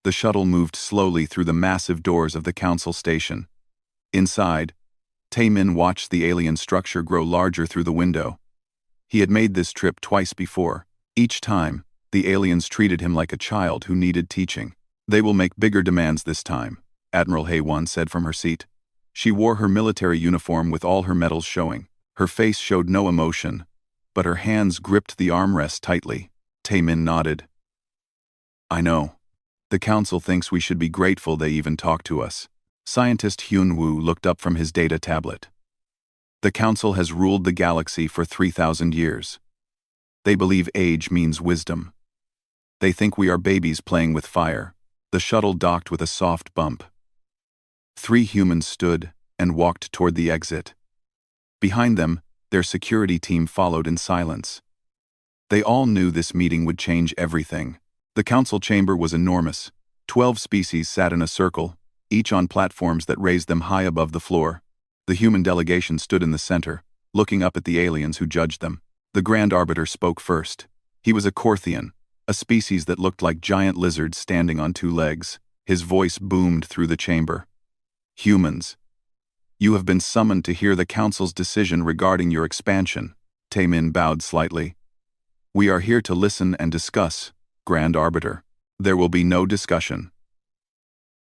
The shuttle moved slowly through the massive doors of the council station. Inside, Taemin watched the alien structure grow larger through the window. He had made this trip twice before. Each time, the aliens treated him like a child who needed teaching. "They will make bigger demands this time," Admiral Hae-won said from her seat. She wore her military uniform with all her medals showing. Her face showed no emotion, but her hands gripped the armrest tightly. Taemin nodded. "I know. The council thinks we should be grateful they even talk to us." Scientist Hyun-woo looked up from his data tablet. "The council has ruled the galaxy for 3,000 years. They believe age means wisdom. They think we are babies playing with fire." The shuttle docked with a soft bump. 3 humans stood and walked toward the exit. Behind them, their security team followed in silence. They all knew this meeting would change everything. The council chamber was enormous. 12 species sat in a circle, each on platforms that raised them high above the floor. The human delegation stood in the center, looking up at the aliens who judged them. The Grand Arbiter spoke first. He was a Korthian, a species that looked like giant lizards standing on 2 legs. His voice boomed through the chamber. "Humans, you have been summoned to hear the council's decision regarding your expansion." Taemin bowed slightly. "We are here to listen and discuss, Grand Arbiter." "There will be no discussion,"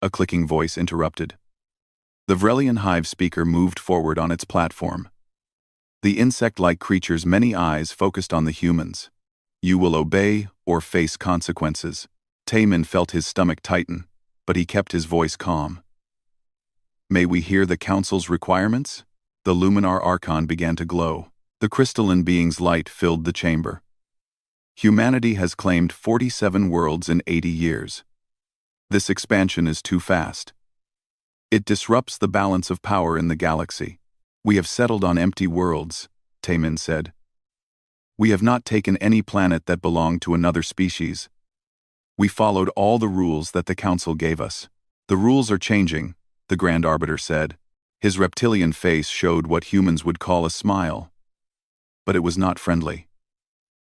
a clicking voice interrupted. The Vrelian hive speaker moved forward on its platform. The insect-like creature's many eyes focused on the humans. "You will obey or face consequences." Taemin felt his stomach tighten, but he kept his voice calm. "May we hear the council's requirements?" The Luminar Archon began to glow. The crystalline being's light filled the chamber. "Humanity has claimed 47 worlds in 80 years. This expansion is too fast. It disrupts the balance of power in the galaxy. We have settled on empty worlds," Taemin said. "We have not taken any planet that belonged to another species. We followed all the rules that the council gave us." "The rules are changing," the Grand Arbiter said. His reptilian face showed what humans would call a smile. But it was not friendly.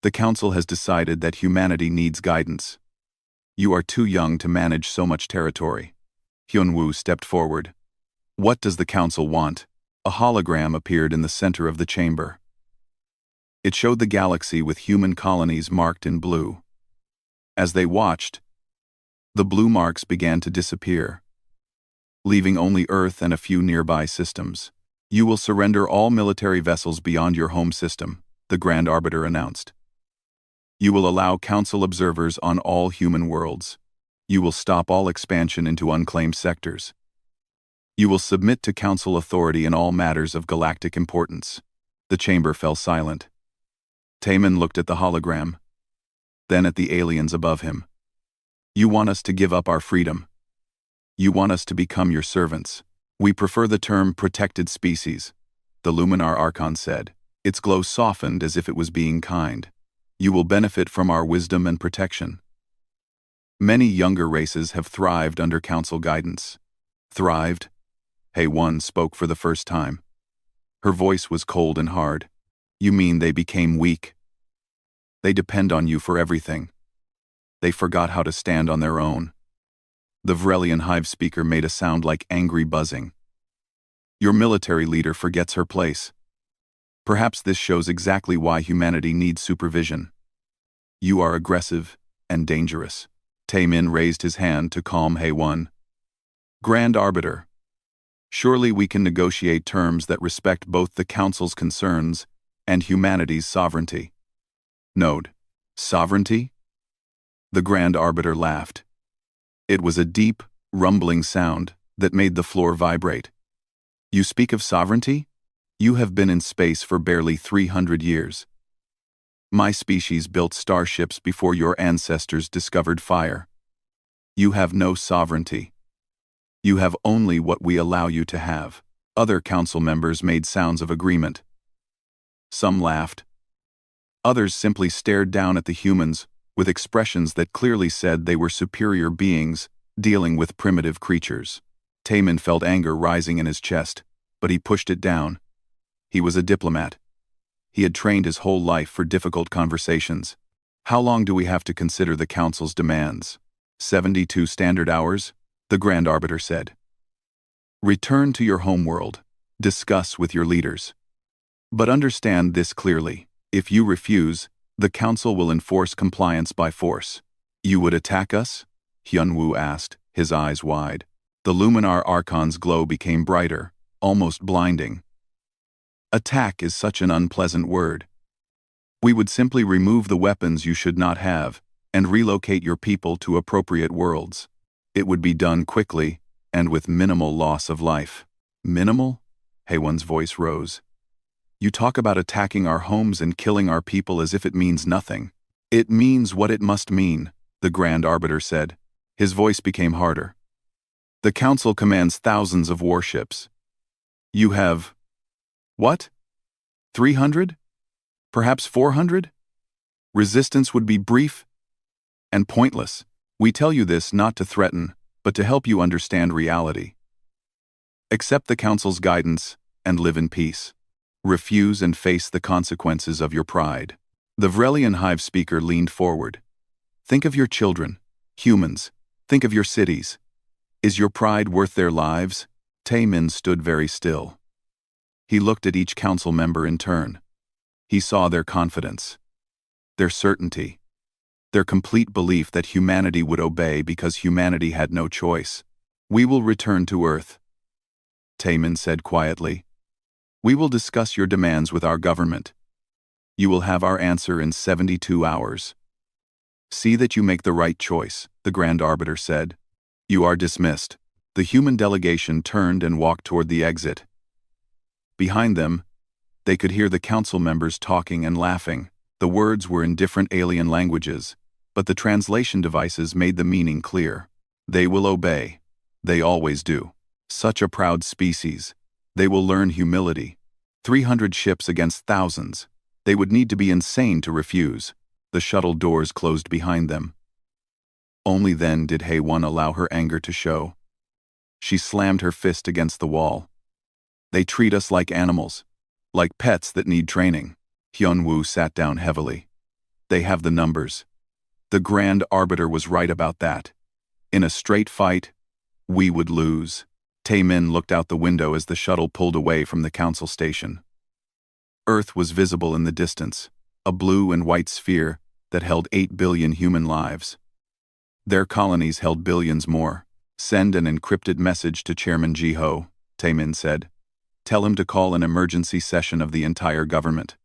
"The council has decided that humanity needs guidance. You are too young to manage so much territory." Hyun-woo stepped forward. "What does the council want?" A hologram appeared in the center of the chamber. It showed the galaxy with human colonies marked in blue. As they watched, the blue marks began to disappear, leaving only Earth and a few nearby systems. "You will surrender all military vessels beyond your home system," the Grand Arbiter announced. "You will allow council observers on all human worlds. You will stop all expansion into unclaimed sectors. You will submit to council authority in all matters of galactic importance." The chamber fell silent. Taemin looked at the hologram, then at the aliens above him. "You want us to give up our freedom. You want us to become your servants. We prefer the term protected species," the Luminar Archon said. Its glow softened as if it was being kind. "You will benefit from our wisdom and protection. Many younger races have thrived under council guidance." "Thrived?" Hae-won spoke for the first time. Her voice was cold and hard. "You mean they became weak? They depend on you for everything. They forgot how to stand on their own." The Vrelian hive speaker made a sound like angry buzzing. "Your military leader forgets her place. Perhaps this shows exactly why humanity needs supervision. You are aggressive and dangerous." Taemin raised his hand to calm Hae-won. "Grand Arbiter, surely we can negotiate terms that respect both the Council's concerns and humanity's sovereignty." "Node. Sovereignty?" The Grand Arbiter laughed. It was a deep, rumbling sound that made the floor vibrate. "You speak of sovereignty? You have been in space for barely 300 years. My species built starships before your ancestors discovered fire. You have no sovereignty. You have only what we allow you to have." Other council members made sounds of agreement. Some laughed. Others simply stared down at the humans with expressions that clearly said they were superior beings dealing with primitive creatures. Taemin felt anger rising in his chest, but he pushed it down. He was a diplomat. He had trained his whole life for difficult conversations. "How long do we have to consider the council's demands?" 72 standard hours, the Grand Arbiter said. Return to your homeworld. Discuss with your leaders. But understand this clearly. If you refuse, the Council will enforce compliance by force. You would attack us? Hyun-woo asked, his eyes wide. The Luminar Archon's glow became brighter, almost blinding. Attack is such an unpleasant word. We would simply remove the weapons you should not have, and relocate your people to appropriate worlds. It would be done quickly, and with minimal loss of life. Minimal? Haewon's voice rose. You talk about attacking our homes and killing our people as if it means nothing. It means what it must mean, the Grand Arbiter said. His voice became harder. The Council commands thousands of warships. You have... what? 300? Perhaps 400? Resistance would be brief and pointless. We tell you this not to threaten, but to help you understand reality. Accept the Council's guidance and live in peace. Refuse and face the consequences of your pride. The Vrelian Hive speaker leaned forward. Think of your children, humans. Think of your cities. Is your pride worth their lives? Taemin stood very still. He looked at each council member in turn. He saw their confidence, their certainty, their complete belief that humanity would obey because humanity had no choice. We will return to Earth, Taemin said quietly. We will discuss your demands with our government. You will have our answer in 72 hours. See that you make the right choice, the Grand Arbiter said. You are dismissed. The human delegation turned and walked toward the exit. Behind them, they could hear the council members talking and laughing. The words were in different alien languages, but the translation devices made the meaning clear. They will obey. They always do. Such a proud species. They will learn humility. 300 ships against thousands. They would need to be insane to refuse. The shuttle doors closed behind them. Only then did Haewon allow her anger to show. She slammed her fist against the wall. They treat us like animals, like pets that need training. Hyun-woo sat down heavily. They have the numbers. The Grand Arbiter was right about that. In a straight fight, we would lose. Taemin looked out the window as the shuttle pulled away from the council station. Earth was visible in the distance, a blue and white sphere that held 8 billion human lives. Their colonies held billions more. Send an encrypted message to Chairman Ji-ho, Taemin said. Tell him to call an emergency session of the entire government.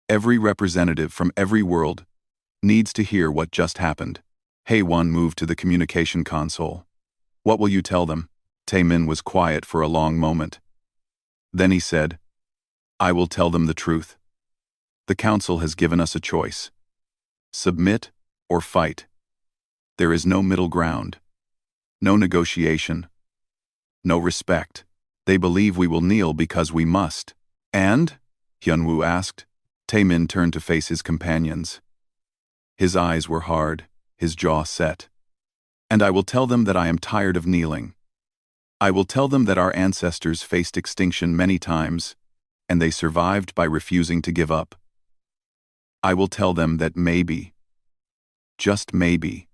Every representative from every world needs to hear what just happened. Haewon moved to the communication console. What will you tell them? Taemin was quiet for a long moment. Then he said, I will tell them the truth. The Council has given us a choice. Submit or fight. There is no middle ground. No negotiation. No respect. They believe we will kneel because we must. And? Hyun-woo asked. Taemin turned to face his companions. His eyes were hard, his jaw set. And I will tell them that I am tired of kneeling. I will tell them that our ancestors faced extinction many times, and they survived by refusing to give up. I will tell them that maybe, just maybe,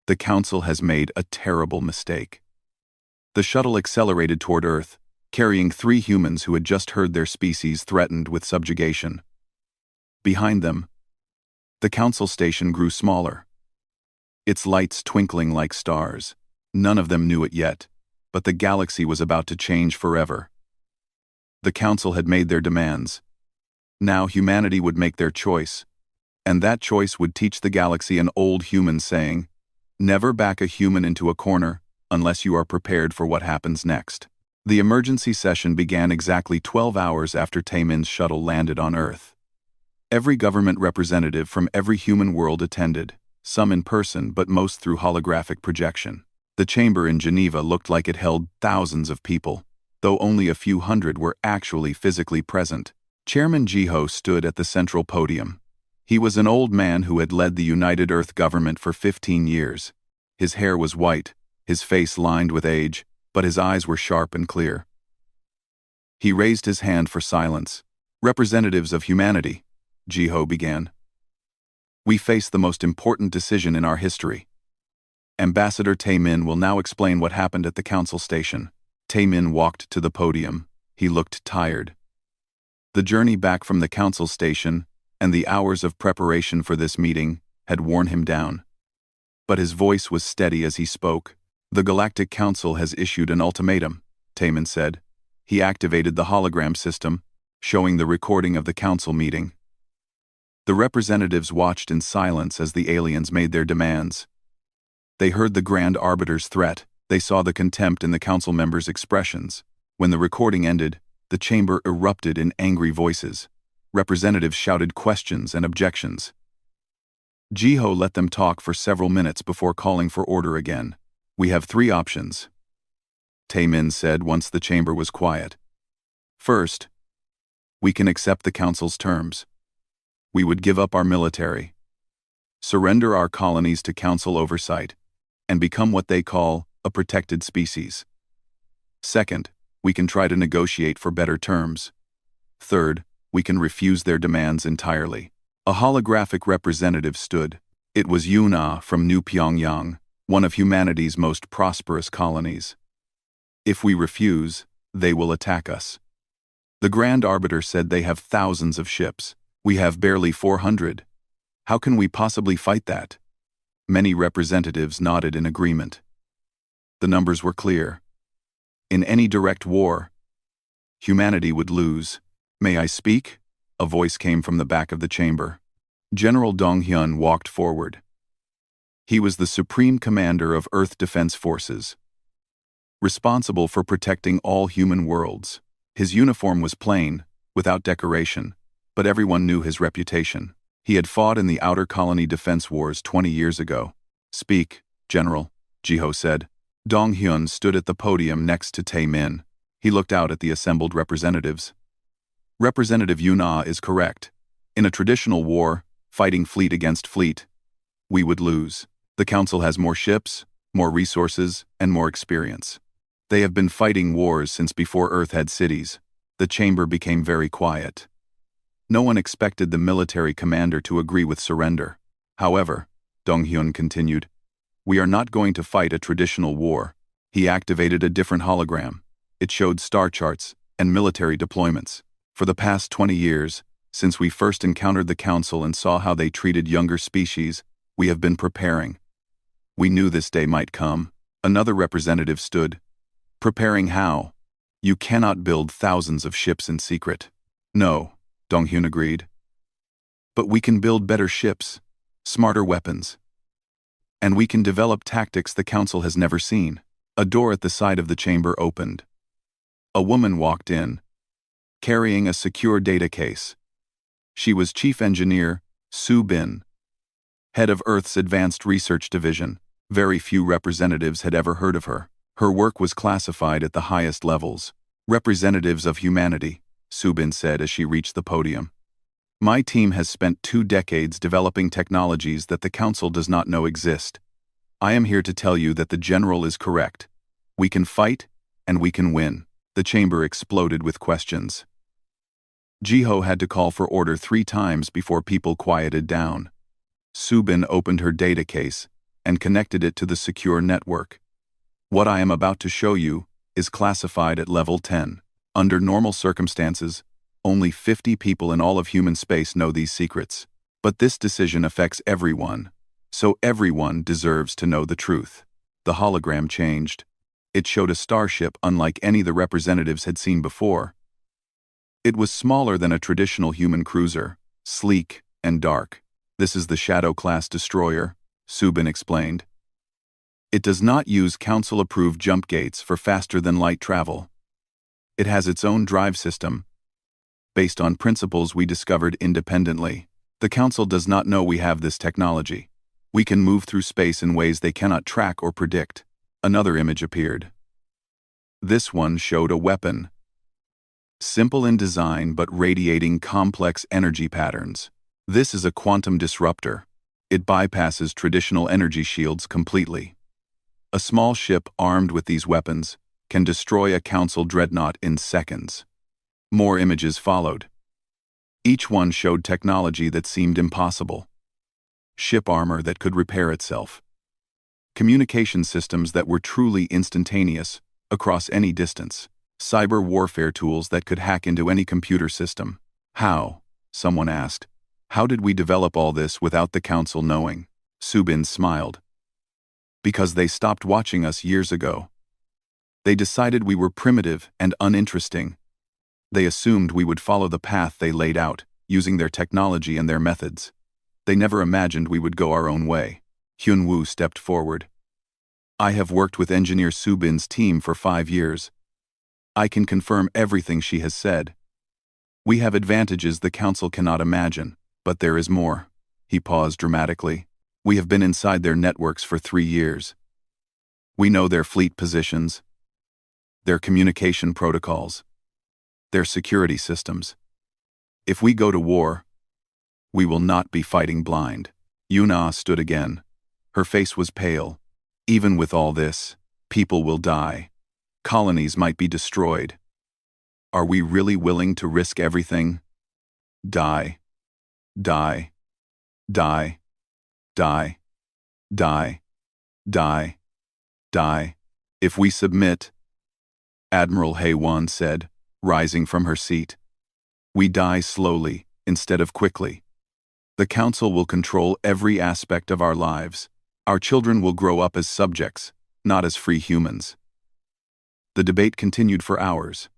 the Council has made a terrible mistake. The shuttle accelerated toward Earth, carrying 3 humans who had just heard their species threatened with subjugation. Behind them, the Council station grew smaller, its lights twinkling like stars. None of them knew it yet, but the galaxy was about to change forever. The Council had made their demands. Now humanity would make their choice, and that choice would teach the galaxy an old human saying, never back a human into a corner unless you are prepared for what happens next. The emergency session began exactly 12 hours after Taemin's shuttle landed on Earth. Every government representative from every human world attended, some in person but most through holographic projection. The chamber in Geneva looked like it held thousands of people, though only a few hundred were actually physically present. Chairman Ji-ho stood at the central podium. He was an old man who had led the United Earth government for 15 years. His hair was white, his face lined with age, but his eyes were sharp and clear. He raised his hand for silence. Representatives of humanity, Ji-ho began. We face the most important decision in our history. Ambassador Taemin will now explain what happened at the council station. Taemin walked to the podium. He looked tired. The journey back from the council station and the hours of preparation for this meeting had worn him down. But his voice was steady as he spoke. The Galactic Council has issued an ultimatum, Taemin said. He activated the hologram system, showing the recording of the council meeting. The representatives watched in silence as the aliens made their demands. They heard the Grand Arbiter's threat. They saw the contempt in the council members' expressions. When the recording ended, the chamber erupted in angry voices. Representatives shouted questions and objections. Jiho let them talk for several minutes before calling for order again. We have 3 options, Taemin said once the chamber was quiet. First, we can accept the council's terms. We would give up our military, surrender our colonies to council oversight, and become what they call a protected species. Second, we can try to negotiate for better terms. Third, we can refuse their demands entirely. A holographic representative stood. It was Yuna from New Pyongyang, one of humanity's most prosperous colonies. If we refuse, they will attack us. The Grand Arbiter said they have thousands of ships. We have barely 400. How can we possibly fight that? Many representatives nodded in agreement. The numbers were clear. In any direct war, humanity would lose. May I speak? A voice came from the back of the chamber. General Dong-hyun walked forward. He was the supreme commander of Earth Defense Forces, responsible for protecting all human worlds. His uniform was plain, without decoration, but everyone knew his reputation. He had fought in the Outer Colony Defense Wars 20 years ago. Speak, General, Jiho said. Dong-hyun stood at the podium next to Taemin. He looked out at the assembled representatives. Representative Yuna is correct. In a traditional war, fighting fleet against fleet, we would lose. The Council has more ships, more resources, and more experience. They have been fighting wars since before Earth had cities. The chamber became very quiet. No one expected the military commander to agree with surrender. However, Dong-hyun continued, we are not going to fight a traditional war. He activated a different hologram. It showed star charts and military deployments. For the past 20 years, since we first encountered the Council and saw how they treated younger species, we have been preparing. We knew this day might come. Another representative stood. Preparing how? You cannot build thousands of ships in secret. No, Dong-hyun agreed. But we can build better ships, smarter weapons. And we can develop tactics the Council has never seen. A door at the side of the chamber opened. A woman walked in, carrying a secure data case. She was Chief Engineer Soo Bin, head of Earth's Advanced Research Division. Very few representatives had ever heard of her. Her work was classified at the highest levels. Representatives of humanity, Soo Bin said as she reached the podium. My team has spent 2 decades developing technologies that the Council does not know exist. I am here to tell you that the General is correct. We can fight, and we can win. The chamber exploded with questions. Jiho had to call for order 3 times before people quieted down. Soo Bin opened her data case and connected it to the secure network. What I am about to show you is classified at level 10. Under normal circumstances, only 50 people in all of human space know these secrets. But this decision affects everyone, so everyone deserves to know the truth. The hologram changed. It showed a starship unlike any the representatives had seen before. It was smaller than a traditional human cruiser, sleek and dark. This is the Shadow-class destroyer, Soo Bin explained. It does not use Council-approved jump gates for faster-than-light travel. It has its own drive system, based on principles we discovered independently. The Council does not know we have this technology. We can move through space in ways they cannot track or predict. Another image appeared. This one showed a weapon. Simple in design but radiating complex energy patterns. This is a quantum disruptor. It bypasses traditional energy shields completely. A small ship armed with these weapons can destroy a Council dreadnought in seconds. More images followed. Each one showed technology that seemed impossible. Ship armor that could repair itself. Communication systems that were truly instantaneous, across any distance. Cyber warfare tools that could hack into any computer system. How? Someone asked. How did we develop all this without the Council knowing? Subin smiled. Because they stopped watching us years ago. They decided we were primitive and uninteresting. They assumed we would follow the path they laid out, using their technology and their methods. They never imagined we would go our own way. Hyun-woo stepped forward. I have worked with Engineer Subin's team for 5 years. I can confirm everything she has said. We have advantages the Council cannot imagine, but there is more. He paused dramatically. We have been inside their networks for 3 years. We know their fleet positions, their communication protocols, their security systems. If we go to war, we will not be fighting blind. Yuna stood again. Her face was pale. Even with all this, people will die. Colonies might be destroyed. Are we really willing to risk everything? Die. Die. Die. Die. Die. Die. Die. If we submit, Admiral Haewon said, rising from her seat, we die slowly instead of quickly. The Council will control every aspect of our lives. Our children will grow up as subjects, not as free humans. The debate continued for hours.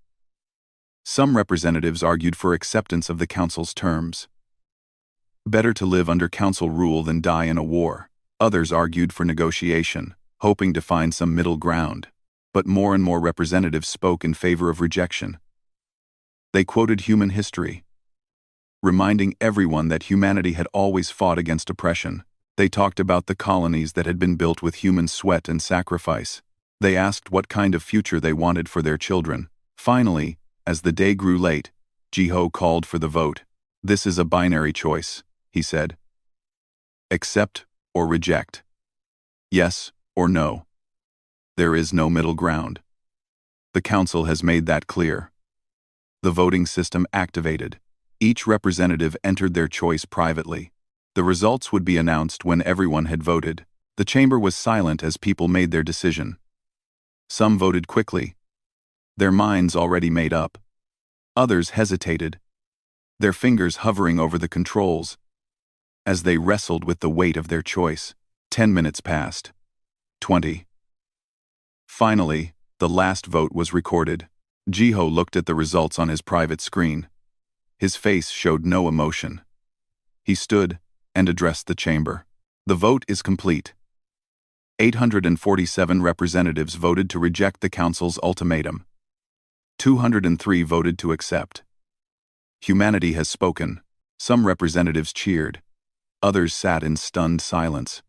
Some representatives argued for acceptance of the Council's terms. Better to live under Council rule than die in a war. Others argued for negotiation, hoping to find some middle ground. But more and more representatives spoke in favor of rejection. They quoted human history, reminding everyone that humanity had always fought against oppression. They talked about the colonies that had been built with human sweat and sacrifice. They asked what kind of future they wanted for their children. Finally, as the day grew late, Jiho called for the vote. This is a binary choice, he said. Accept or reject. Yes or no. There is no middle ground. The Council has made that clear. The voting system activated. Each representative entered their choice privately. The results would be announced when everyone had voted. The chamber was silent as people made their decision. Some voted quickly, their minds already made up. Others hesitated, their fingers hovering over the controls, as they wrestled with the weight of their choice. 10 minutes passed. 20. Finally, the last vote was recorded. Jiho looked at the results on his private screen. His face showed no emotion. He stood and addressed the chamber. The vote is complete. 847 representatives voted to reject the Council's ultimatum. 203 voted to accept. Humanity has spoken. Some representatives cheered. Others sat in stunned silence.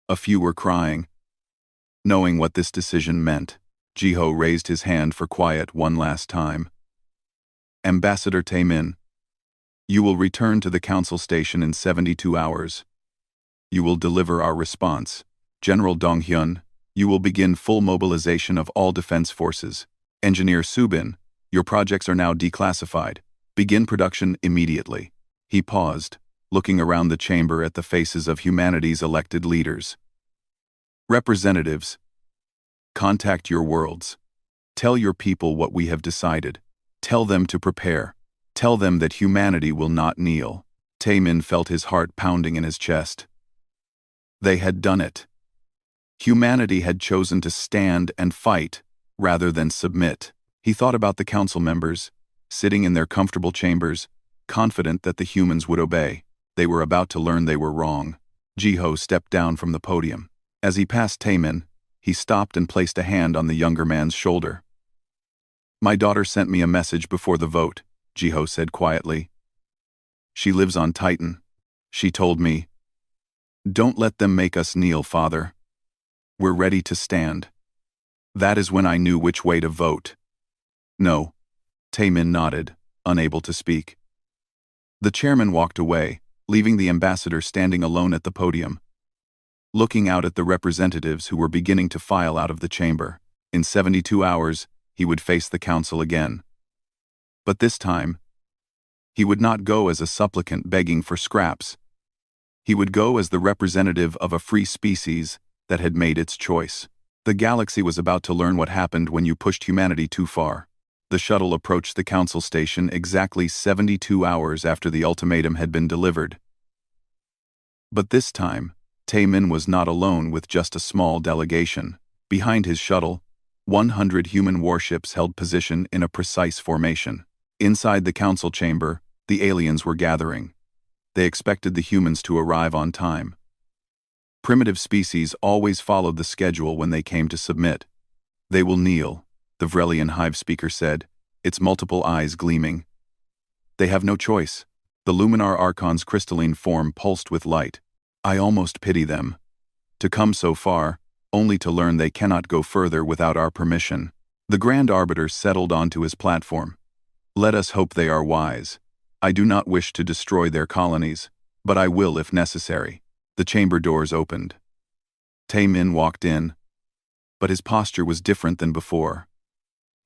A few were crying. Knowing what this decision meant, Jiho raised his hand for quiet one last time. Ambassador Taemin, you will return to the Council station in 72 hours. You will deliver our response. General Dong-hyun, you will begin full mobilization of all defense forces. Engineer Subin, your projects are now declassified. Begin production immediately. He paused, looking around the chamber at the faces of humanity's elected leaders. Representatives, contact your worlds. Tell your people what we have decided. Tell them to prepare. Tell them that humanity will not kneel. Taemin felt his heart pounding in his chest. They had done it. Humanity had chosen to stand and fight, rather than submit. He thought about the Council members, sitting in their comfortable chambers, confident that the humans would obey. They were about to learn they were wrong. Jiho stepped down from the podium. As he passed Taemin, he stopped and placed a hand on the younger man's shoulder. My daughter sent me a message before the vote, Jiho said quietly. She lives on Titan. She told me, don't let them make us kneel, father. We're ready to stand. That is when I knew which way to vote. No. Taemin nodded, unable to speak. The chairman walked away, leaving the ambassador standing alone at the podium, looking out at the representatives who were beginning to file out of the chamber. In 72 hours, he would face the Council again. But this time, he would not go as a supplicant begging for scraps. He would go as the representative of a free species that had made its choice. The galaxy was about to learn what happened when you pushed humanity too far. The shuttle approached the Council station exactly 72 hours after the ultimatum had been delivered. But this time, Taemin was not alone with just a small delegation. Behind his shuttle, 100 human warships held position in a precise formation. Inside the council chamber, the aliens were gathering. They expected the humans to arrive on time. Primitive species always followed the schedule when they came to submit. "They will kneel," the Vrelian hive speaker said, its multiple eyes gleaming. "They have no choice." The Luminar Archon's crystalline form pulsed with light. "I almost pity them. To come so far, only to learn they cannot go further without our permission." The Grand Arbiter settled onto his platform. "Let us hope they are wise. I do not wish to destroy their colonies, but I will if necessary." The chamber doors opened. Taemin walked in, but his posture was different than before.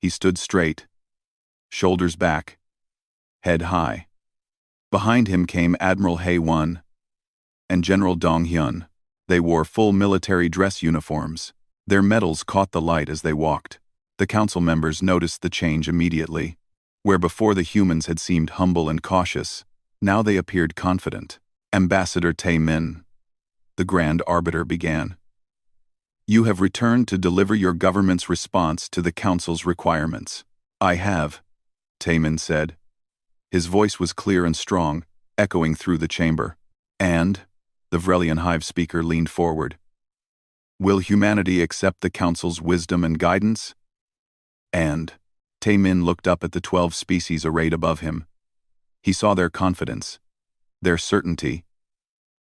He stood straight, shoulders back, head high. Behind him came Admiral Hae-won and General Dong-hyun. They wore full military dress uniforms. Their medals caught the light as they walked. The council members noticed the change immediately. Where before the humans had seemed humble and cautious, now they appeared confident. "Ambassador Taemin," the Grand Arbiter began, "you have returned to deliver your government's response to the Council's requirements." "I have," Taemin said. His voice was clear and strong, echoing through the chamber. "And," the Vrelian hive speaker leaned forward, "will humanity accept the Council's wisdom and guidance?" And Taemin looked up at the 12 species arrayed above him. He saw their confidence, their certainty.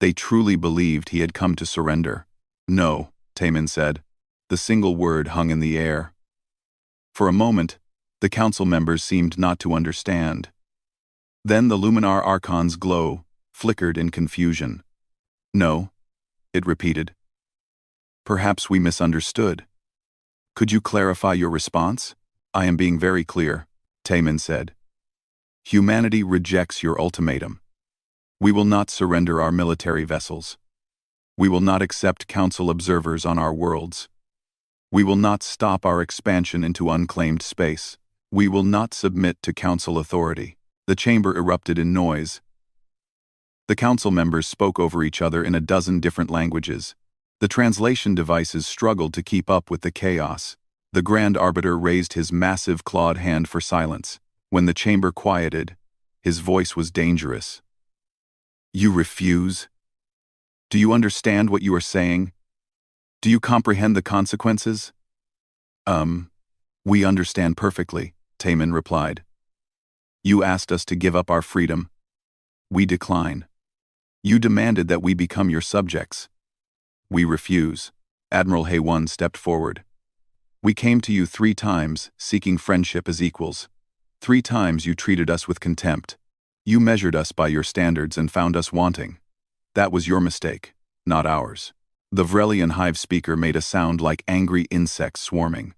They truly believed he had come to surrender. "No," Taemin said. The single word hung in the air. For a moment, the council members seemed not to understand. Then the Luminar Archon's glow flickered in confusion. "No," it repeated. "Perhaps we misunderstood. Could you clarify your response?" "I am being very clear," Taemin said. "Humanity rejects your ultimatum. We will not surrender our military vessels. We will not accept council observers on our worlds. We will not stop our expansion into unclaimed space. We will not submit to council authority." The chamber erupted in noise. The council members spoke over each other in a dozen different languages. The translation devices struggled to keep up with the chaos. The Grand Arbiter raised his massive clawed hand for silence. When the chamber quieted, his voice was dangerous. "You refuse? Do you understand what you are saying? Do you comprehend the consequences?" We understand perfectly," Taemin replied. "You asked us to give up our freedom. We decline. You demanded that we become your subjects. We refuse." Admiral Hae-won stepped forward. "We came to you 3 times, seeking friendship as equals. 3 times you treated us with contempt. You measured us by your standards and found us wanting. That was your mistake, not ours." The Vrelian hive speaker made a sound like angry insects swarming.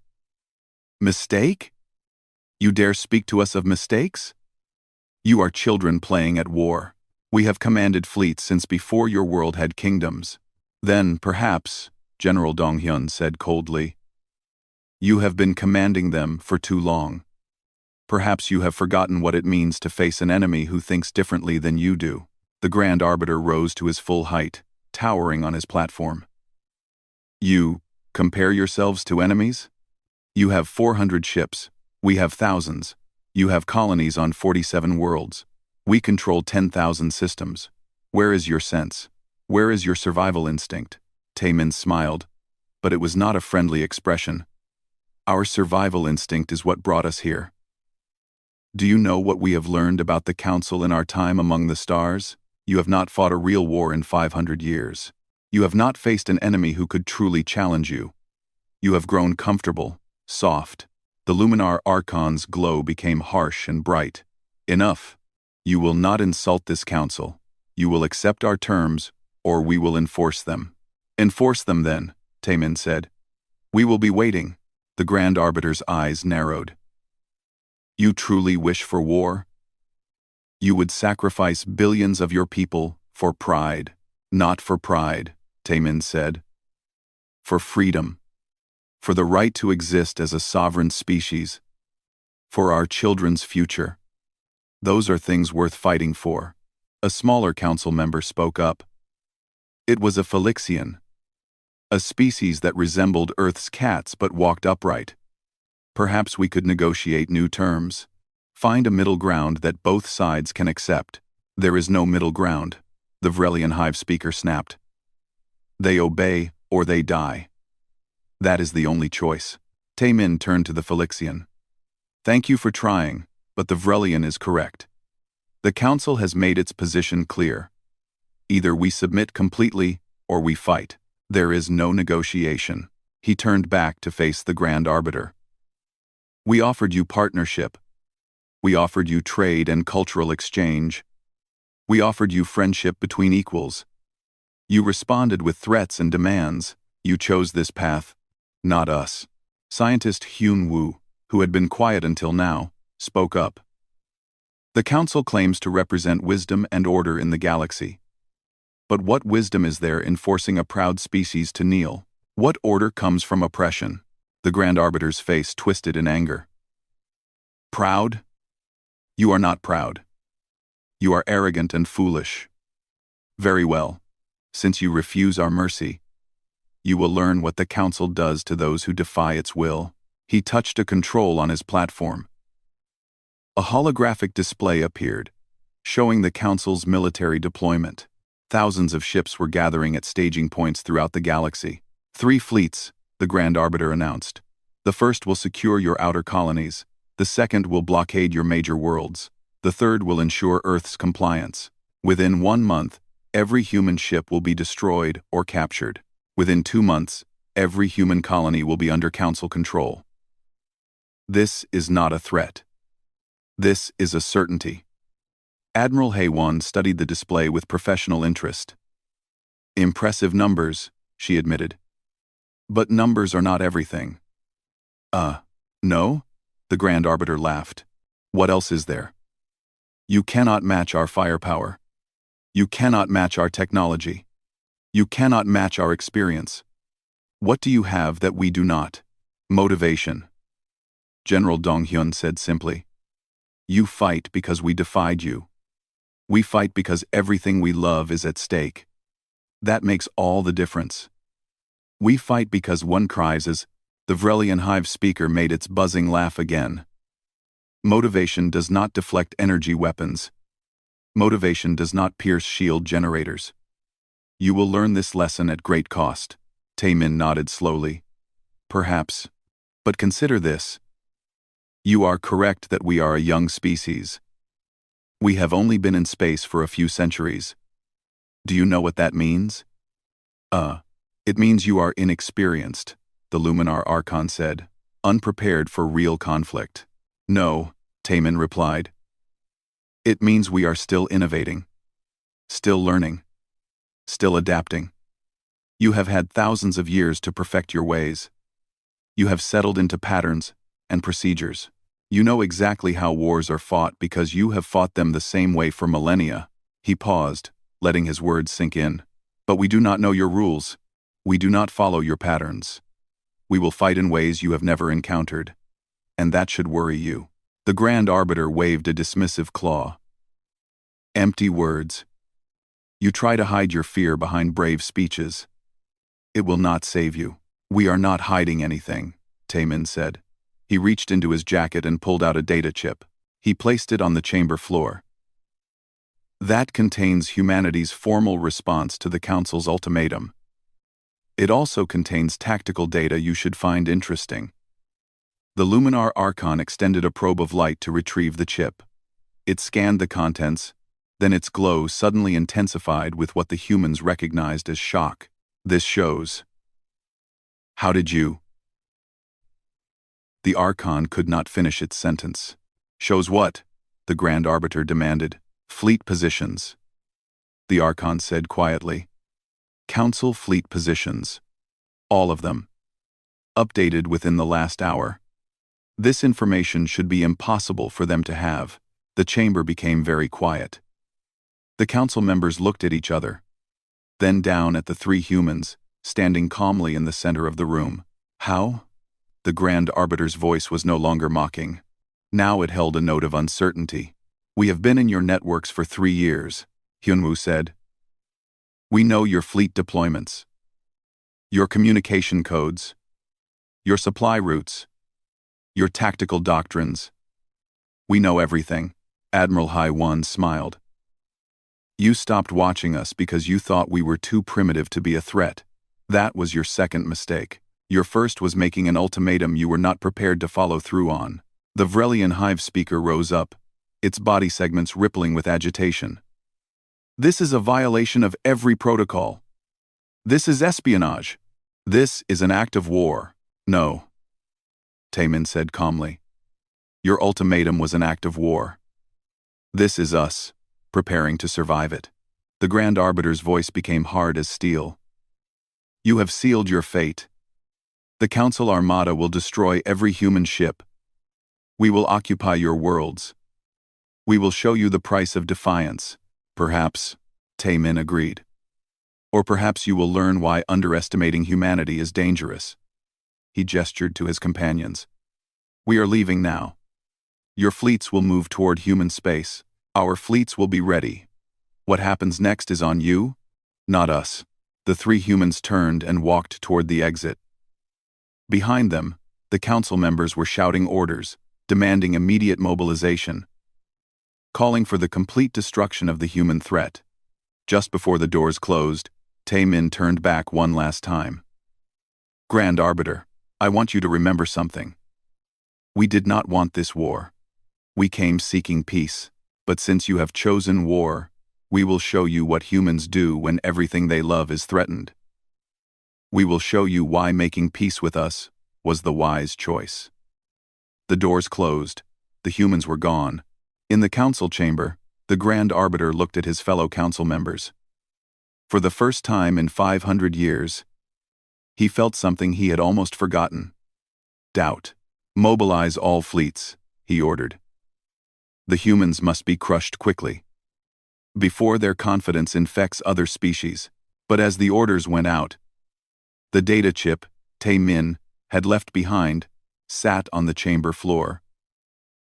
"Mistake? You dare speak to us of mistakes? You are children playing at war. We have commanded fleets since before your world had kingdoms." "Then, perhaps," General Dong-hyun said coldly, "you have been commanding them for too long. Perhaps you have forgotten what it means to face an enemy who thinks differently than you do." The Grand Arbiter rose to his full height, towering on his platform. "You compare yourselves to enemies? You have 400 ships. We have thousands. You have colonies on 47 worlds. We control 10,000 systems. Where is your sense? Where is your survival instinct?" Taemin smiled, but it was not a friendly expression. "Our survival instinct is what brought us here. Do you know what we have learned about the Council in our time among the stars? You have not fought a real war in 500 years. You have not faced an enemy who could truly challenge you. You have grown comfortable, soft. The Luminar Archon's glow became harsh and bright. Enough. You will not insult this Council. You will accept our terms, or we will enforce them." "Enforce them then," Taemin said. "We will be waiting." The Grand Arbiter's eyes narrowed. "You truly wish for war? You would sacrifice billions of your people for pride." "Not for pride," Taemin said. For freedom. For the right to exist as a sovereign species. For our children's future. Those are things worth fighting for. A smaller council member spoke up. It was a Felixian. A species that resembled Earth's cats but walked upright. Perhaps we could negotiate new terms. Find a middle ground that both sides can accept. There is no middle ground, the Vrelian hive speaker snapped. They obey or they die. That is the only choice. Taemin turned to the Felixian. Thank you for trying, but the Vrelian is correct. The council has made its position clear. Either we submit completely or we fight. There is no negotiation. He turned back to face the Grand Arbiter. We offered you partnership. We offered you trade and cultural exchange. We offered you friendship between equals. You responded with threats and demands. You chose this path, not us. Scientist Hyun Woo, who had been quiet until now, spoke up. The council claims to represent wisdom and order in the galaxy. But what wisdom is there in forcing a proud species to kneel? What order comes from oppression? The Grand Arbiter's face twisted in anger. Proud? You are not proud. You are arrogant and foolish. Very well. Since you refuse our mercy, you will learn what the council does to those who defy its will. He touched a control on his platform. A holographic display appeared, showing the council's military deployment. Thousands of ships were gathering at staging points throughout the galaxy. 3 fleets, the Grand Arbiter announced. The first will secure your outer colonies. The second will blockade your major worlds. The third will ensure Earth's compliance. Within 1 month, every human ship will be destroyed or captured. Within 2 months, every human colony will be under council control. This is not a threat. This is a certainty. Admiral Haewon studied the display with professional interest. Impressive numbers, she admitted. But numbers are not everything. No? The Grand Arbiter laughed. What else is there? You cannot match our firepower. You cannot match our technology. You cannot match our experience. What do you have that we do not? Motivation. General Dong-hyun said simply. You fight because we defied you. We fight because everything we love is at stake. That makes all the difference. We fight because one cries as the Vrelian hive speaker made its buzzing laugh again. Motivation does not deflect energy weapons. Motivation does not pierce shield generators. You will learn this lesson at great cost. Taemin nodded slowly. Perhaps. But consider this. You are correct that we are a young species. We have only been in space for a few centuries. Do you know what that means? It means you are inexperienced, the Luminar Archon said, unprepared for real conflict. No, Taemin replied. It means we are still innovating, still learning, still adapting. You have had thousands of years to perfect your ways. You have settled into patterns and procedures. You know exactly how wars are fought because you have fought them the same way for millennia. He paused, letting his words sink in. But we do not know your rules. We do not follow your patterns. We will fight in ways you have never encountered. And that should worry you. The Grand Arbiter waved a dismissive claw. Empty words. You try to hide your fear behind brave speeches. It will not save you. We are not hiding anything, Taemin said. He reached into his jacket and pulled out a data chip. He placed it on the chamber floor. That contains humanity's formal response to the Council's ultimatum. It also contains tactical data you should find interesting. The Luminar Archon extended a probe of light to retrieve the chip. It scanned the contents, then its glow suddenly intensified with what the humans recognized as shock. This shows. How did you? The Archon could not finish its sentence. Shows what? The Grand Arbiter demanded. Fleet positions. The Archon said quietly. Council fleet positions. All of them. Updated within the last hour. This information should be impossible for them to have. The chamber became very quiet. The council members looked at each other. Then down at the 3 humans, standing calmly in the center of the room. How? The Grand Arbiter's voice was no longer mocking. Now it held a note of uncertainty. We have been in your networks for 3 years, Hyunwoo said. We know your fleet deployments, your communication codes, your supply routes, your tactical doctrines. We know everything. Admiral Hai-1 smiled. You stopped watching us because you thought we were too primitive to be a threat. That was your second mistake. Your first was making an ultimatum you were not prepared to follow through on. The Vrelian Hive speaker rose up, its body segments rippling with agitation. This is a violation of every protocol. This is espionage. This is an act of war. No, Taemin said calmly. Your ultimatum was an act of war. This is us, preparing to survive it. The Grand Arbiter's voice became hard as steel. You have sealed your fate. The Council Armada will destroy every human ship. We will occupy your worlds. We will show you the price of defiance. Perhaps, Taemin agreed. Or perhaps you will learn why underestimating humanity is dangerous. He gestured to his companions. We are leaving now. Your fleets will move toward human space. Our fleets will be ready. What happens next is on you, not us. The 3 humans turned and walked toward the exit. Behind them, the council members were shouting orders, demanding immediate mobilization, calling for the complete destruction of the human threat. Just before the doors closed, Taemin turned back one last time. Grand Arbiter, I want you to remember something. We did not want this war. We came seeking peace, but since you have chosen war, we will show you what humans do when everything they love is threatened. We will show you why making peace with us was the wise choice. The doors closed. The humans were gone. In the council chamber, the Grand Arbiter looked at his fellow council members. For the first time in 500 years, he felt something he had almost forgotten. Doubt. Mobilize all fleets, he ordered. The humans must be crushed quickly, before their confidence infects other species. But as the orders went out, the data chip Taemin had left behind sat on the chamber floor.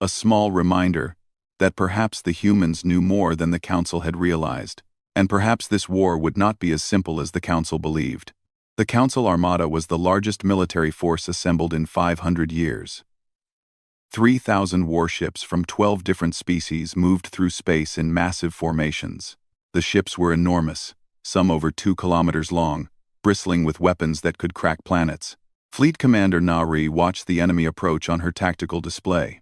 A small reminder that perhaps the humans knew more than the council had realized, and perhaps this war would not be as simple as the council believed. The Council Armada was the largest military force assembled in 500 years. 3,000 warships from 12 different species moved through space in massive formations. The ships were enormous, some over 2 kilometers long, bristling with weapons that could crack planets. Fleet Commander Nari watched the enemy approach on her tactical display.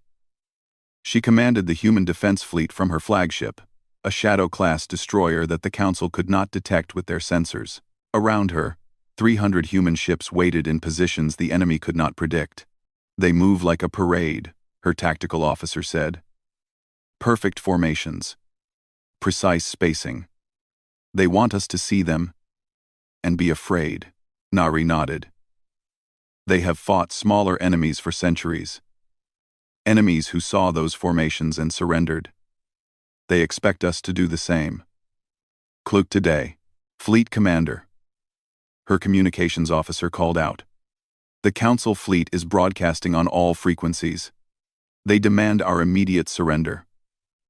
She commanded the human defense fleet from her flagship, a Shadow-class destroyer that the Council could not detect with their sensors. Around her, 300 human ships waited in positions the enemy could not predict. They move like a parade, her tactical officer said. Perfect formations. Precise spacing. They want us to see them and be afraid. Nari nodded. They have fought smaller enemies for centuries. Enemies who saw those formations and surrendered. They expect us to do the same. Kluk today, Fleet Commander. Her communications officer called out. The Council fleet is broadcasting on all frequencies. They demand our immediate surrender.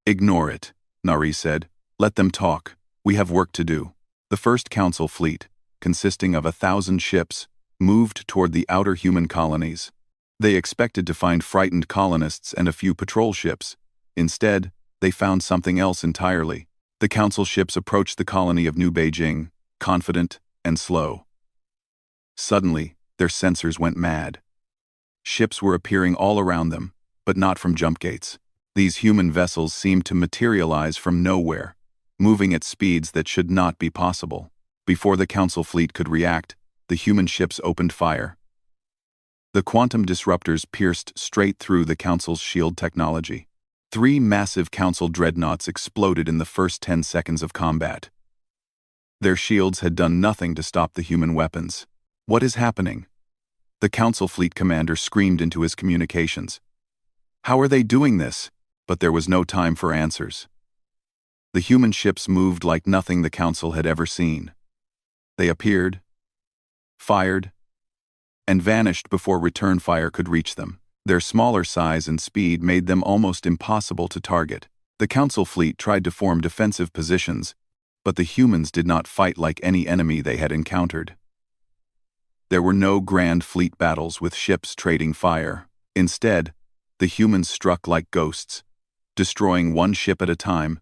Ignore it, Nari said. Let them talk. We have work to do. The first Council fleet, consisting of 1,000 ships, moved toward the outer human colonies. They expected to find frightened colonists and a few patrol ships. Instead, they found something else entirely. The Council ships approached the colony of New Beijing, confident and slow. Suddenly, their sensors went mad. Ships were appearing all around them, but not from jump gates. These human vessels seemed to materialize from nowhere, moving at speeds that should not be possible. Before the Council fleet could react, the human ships opened fire. The quantum disruptors pierced straight through the Council's shield technology. 3 massive Council dreadnoughts exploded in the first 10 seconds of combat. Their shields had done nothing to stop the human weapons. What is happening? The Council fleet commander screamed into his communications. How are they doing this? But there was no time for answers. The human ships moved like nothing the Council had ever seen. They appeared, fired, and vanished before return fire could reach them. Their smaller size and speed made them almost impossible to target. The Council fleet tried to form defensive positions, but the humans did not fight like any enemy they had encountered. There were no grand fleet battles with ships trading fire. Instead, the humans struck like ghosts, destroying one ship at a time,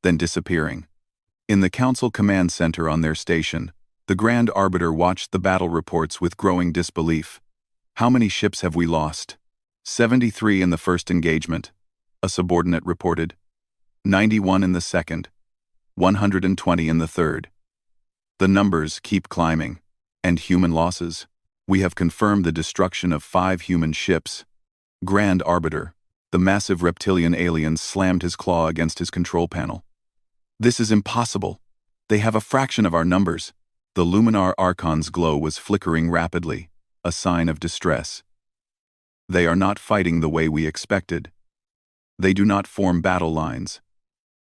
then disappearing. In the Council command center on their station, the Grand Arbiter watched the battle reports with growing disbelief. "How many ships have we lost?" 73 in the first engagement, a subordinate reported. 91 in the second. 120 in the third. The numbers keep climbing. And human losses? "We have confirmed the destruction of 5 human ships." Grand Arbiter, the massive reptilian alien, slammed his claw against his control panel. "This is impossible. They have a fraction of our numbers." The Luminar Archon's glow was flickering rapidly, a sign of distress. "They are not fighting the way we expected. They do not form battle lines.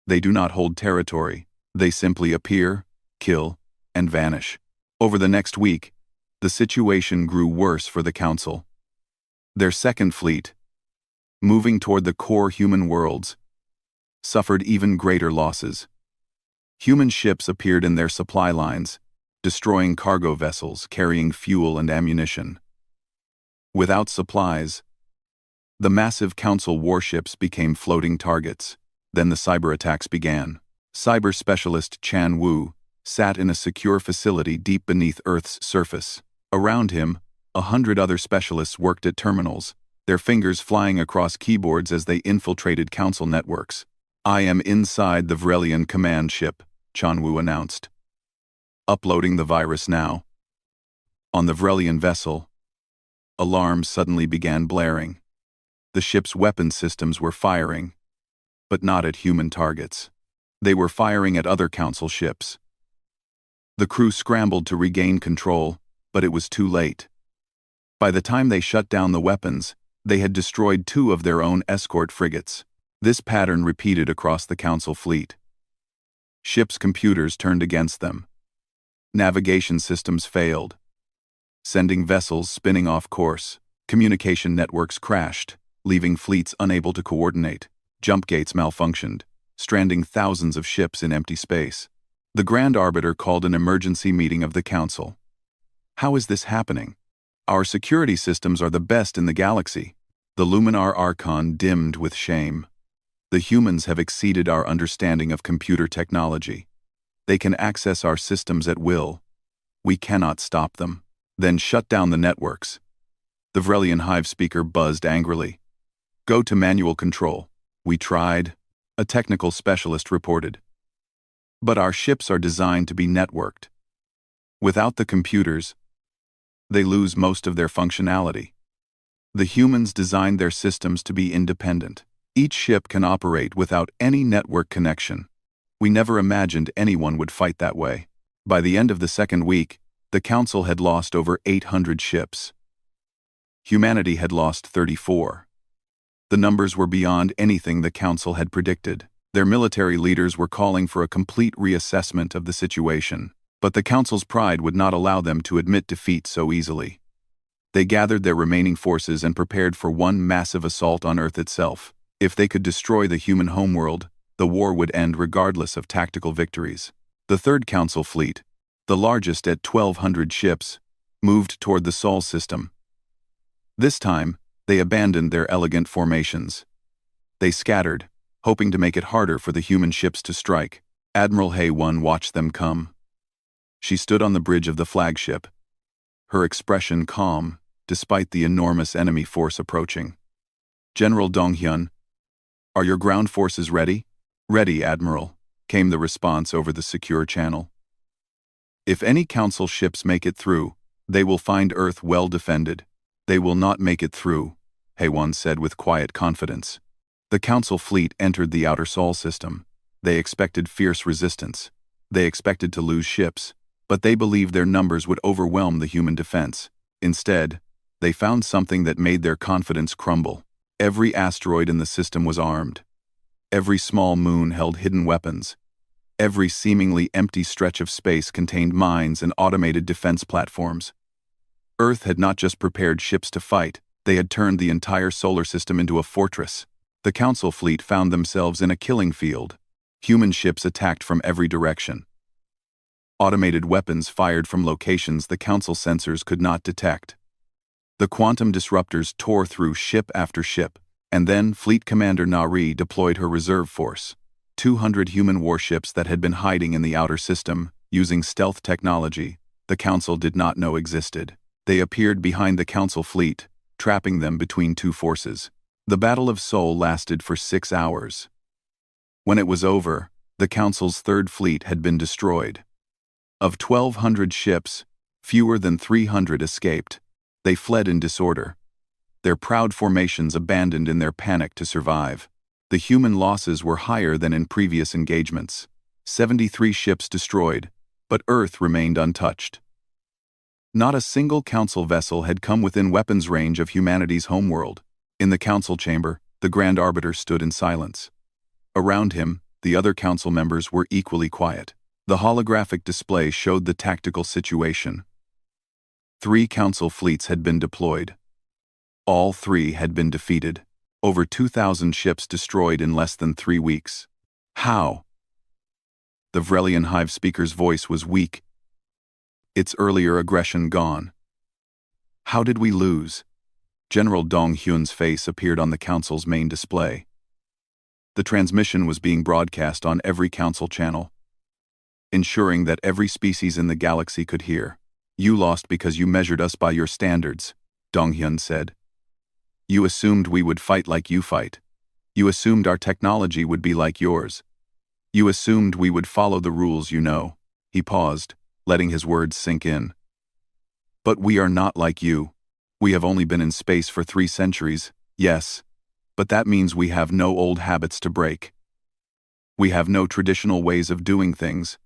They do not hold territory. They simply appear, kill, and vanish." Over the next week, the situation grew worse for the Council. Their second fleet, moving toward the core human worlds, suffered even greater losses. Human ships appeared in their supply lines, destroying cargo vessels carrying fuel and ammunition. Without supplies, the massive Council warships became floating targets. Then the cyber attacks began. Cyber specialist Chan Wu sat in a secure facility deep beneath Earth's surface. Around him, 100 other specialists worked at terminals, their fingers flying across keyboards as they infiltrated Council networks. "I am inside the Vrelian command ship," Chan Wu announced. "Uploading the virus now." On the Vrelian vessel, alarms suddenly began blaring. The ship's weapon systems were firing, but not at human targets. They were firing at other Council ships. The crew scrambled to regain control, but it was too late. By the time they shut down the weapons, they had destroyed 2 of their own escort frigates. This pattern repeated across the Council fleet. Ships' computers turned against them. Navigation systems failed, sending vessels spinning off course. Communication networks crashed, leaving fleets unable to coordinate. Jump gates malfunctioned, stranding thousands of ships in empty space. The Grand Arbiter called an emergency meeting of the Council. "How is this happening? Our security systems are the best in the galaxy." The Luminar Archon dimmed with shame. "The humans have exceeded our understanding of computer technology. They can access our systems at will. We cannot stop them." "Then shut down the networks." The Vrelian Hive speaker buzzed angrily. "Go to manual control." "We tried," a technical specialist reported. "But our ships are designed to be networked. Without the computers, they lose most of their functionality. The humans designed their systems to be independent. Each ship can operate without any network connection. We never imagined anyone would fight that way." By the end of the second week, the Council had lost over 800 ships. Humanity had lost 34. The numbers were beyond anything the Council had predicted. Their military leaders were calling for a complete reassessment of the situation, but the Council's pride would not allow them to admit defeat so easily. They gathered their remaining forces and prepared for one massive assault on Earth itself. If they could destroy the human homeworld, the war would end regardless of tactical victories. The Third Council fleet, the largest at 1,200 ships, moved toward the Sol system. This time, they abandoned their elegant formations. They scattered, hoping to make it harder for the human ships to strike. Admiral Hay-1 watched them come. She stood on the bridge of the flagship, her expression calm, despite the enormous enemy force approaching. "General Donghyun, are your ground forces ready?" "Ready, Admiral," came the response over the secure channel. "If any Council ships make it through, they will find Earth well defended. They will not make it through," Hay-1 said with quiet confidence. The Council fleet entered the outer Sol system. They expected fierce resistance. They expected to lose ships, but they believed their numbers would overwhelm the human defense. Instead, they found something that made their confidence crumble. Every asteroid in the system was armed. Every small moon held hidden weapons. Every seemingly empty stretch of space contained mines and automated defense platforms. Earth had not just prepared ships to fight, they had turned the entire solar system into a fortress. The Council fleet found themselves in a killing field. Human ships attacked from every direction. Automated weapons fired from locations the Council sensors could not detect. The quantum disruptors tore through ship after ship, and then Fleet Commander Nari deployed her reserve force. 200 human warships that had been hiding in the outer system, using stealth technology the Council did not know existed. They appeared behind the Council fleet, trapping them between two forces. The Battle of Seoul lasted for 6 hours. When it was over, the Council's third fleet had been destroyed. Of 1,200 ships, fewer than 300 escaped. They fled in disorder, their proud formations abandoned in their panic to survive. The human losses were higher than in previous engagements. 73 ships destroyed, but Earth remained untouched. Not a single Council vessel had come within weapons range of humanity's homeworld. In the Council chamber, the Grand Arbiter stood in silence. Around him, the other Council members were equally quiet. The holographic display showed the tactical situation. 3 Council fleets had been deployed. All 3 had been defeated. Over 2,000 ships destroyed in less than 3 weeks. How? The Vrelian Hive speaker's voice was weak, its earlier aggression gone. How did we lose? General Dong Hyun's face appeared on the Council's main display. The transmission was being broadcast on every Council channel, ensuring that every species in the galaxy could hear. You lost because you measured us by your standards, Dong Hyun said. You assumed we would fight like you fight. You assumed our technology would be like yours. You assumed we would follow the rules you know. He paused, letting his words sink in. But we are not like you. We have only been in space for 3 centuries, yes, but that means we have no old habits to break. We have no traditional ways of doing things.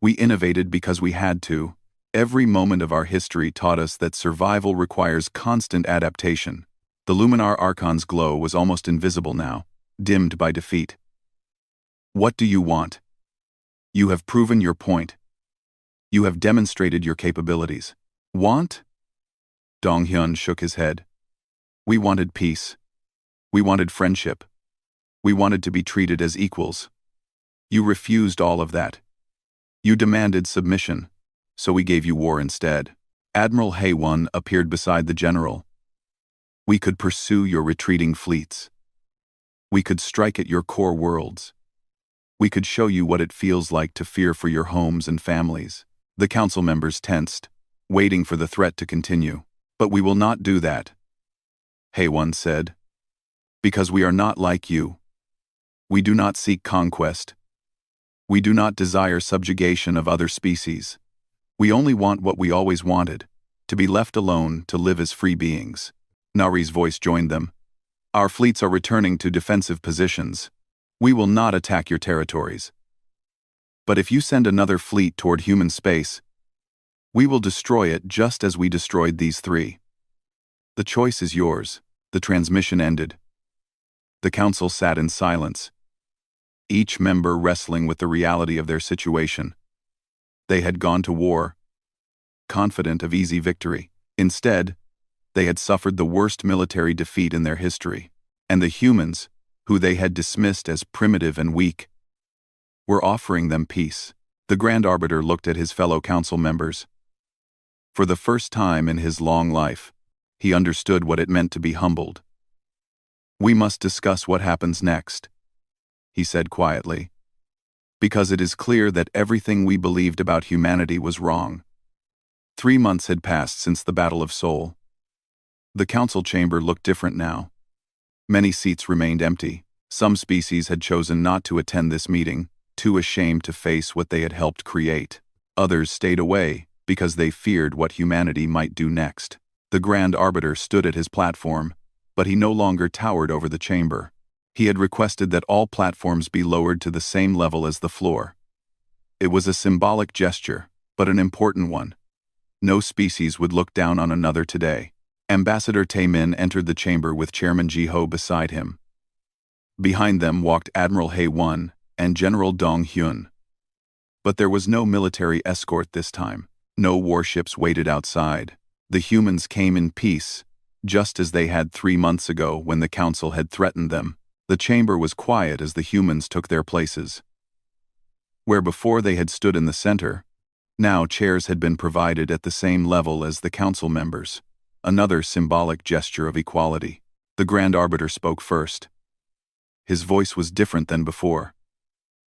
We innovated because we had to. Every moment of our history taught us that survival requires constant adaptation. The Luminar Archon's glow was almost invisible now, dimmed by defeat. What do you want? You have proven your point. You have demonstrated your capabilities. Want? Dong Hyun shook his head. We wanted peace. We wanted friendship. We wanted to be treated as equals. You refused all of that. You demanded submission, so we gave you war instead. Admiral Haewon appeared beside the general. We could pursue your retreating fleets. We could strike at your core worlds. We could show you what it feels like to fear for your homes and families. The Council members tensed, waiting for the threat to continue. But we will not do that, Haewon said. Because we are not like you. We do not seek conquest. We do not desire subjugation of other species. We only want what we always wanted, to be left alone to live as free beings. Nari's voice joined them. Our fleets are returning to defensive positions. We will not attack your territories. But if you send another fleet toward human space, we will destroy it just as we destroyed these 3. The choice is yours. The transmission ended. The Council sat in silence, each member wrestling with the reality of their situation. They had gone to war, confident of easy victory. Instead, they had suffered the worst military defeat in their history, and the humans, who they had dismissed as primitive and weak, were offering them peace. The Grand Arbiter looked at his fellow Council members. For the first time in his long life, he understood what it meant to be humbled. We must discuss what happens next, he said quietly, because it is clear that everything we believed about humanity was wrong. 3 months had passed since the Battle of Seoul. The Council chamber looked different now. Many seats remained empty. Some species had chosen not to attend this meeting, too ashamed to face what they had helped create. Others stayed away because they feared what humanity might do next. The Grand Arbiter stood at his platform, but he no longer towered over the chamber. He had requested that all platforms be lowered to the same level as the floor. It was a symbolic gesture, but an important one. No species would look down on another today. Ambassador Taemin entered the chamber with Chairman Ji-ho beside him. Behind them walked Admiral Haewon and General Dong Hyun. But there was no military escort this time. No warships waited outside. The humans came in peace, just as they had 3 months ago when the council had threatened them. The chamber was quiet as the humans took their places. Where before they had stood in the center, now chairs had been provided at the same level as the council members, another symbolic gesture of equality. The Grand Arbiter spoke first. His voice was different than before.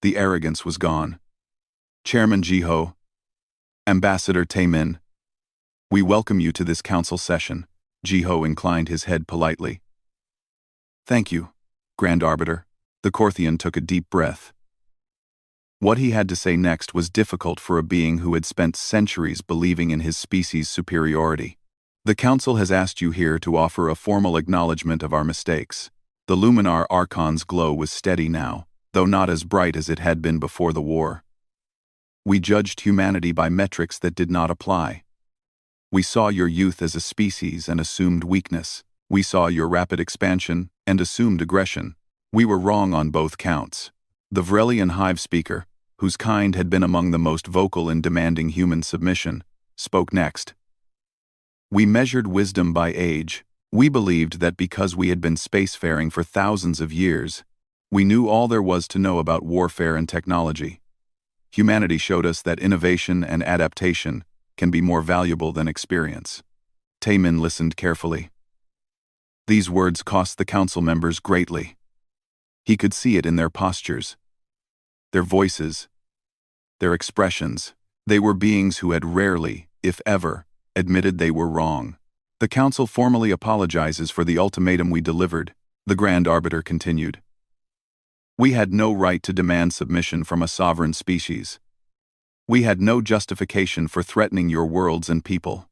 The arrogance was gone. Chairman Jiho, Ambassador Taemin, we welcome you to this council session. Jiho inclined his head politely. Thank you, Grand Arbiter. The Korthian took a deep breath. What he had to say next was difficult for a being who had spent centuries believing in his species' superiority. The Council has asked you here to offer a formal acknowledgement of our mistakes. The Luminar Archon's glow was steady now, though not as bright as it had been before the war. We judged humanity by metrics that did not apply. We saw your youth as a species and assumed weakness. We saw your rapid expansion and assumed aggression. We were wrong on both counts. The Vrelian hive speaker, whose kind had been among the most vocal in demanding human submission, spoke next. We measured wisdom by age. We believed that because we had been spacefaring for thousands of years, we knew all there was to know about warfare and technology. Humanity showed us that innovation and adaptation can be more valuable than experience. Taemin listened carefully. These words cost the council members greatly. He could see it in their postures, their voices, their expressions. They were beings who had rarely, if ever, admitted they were wrong. The council formally apologizes for the ultimatum we delivered, the Grand Arbiter continued. We had no right to demand submission from a sovereign species. We had no justification for threatening your worlds and people.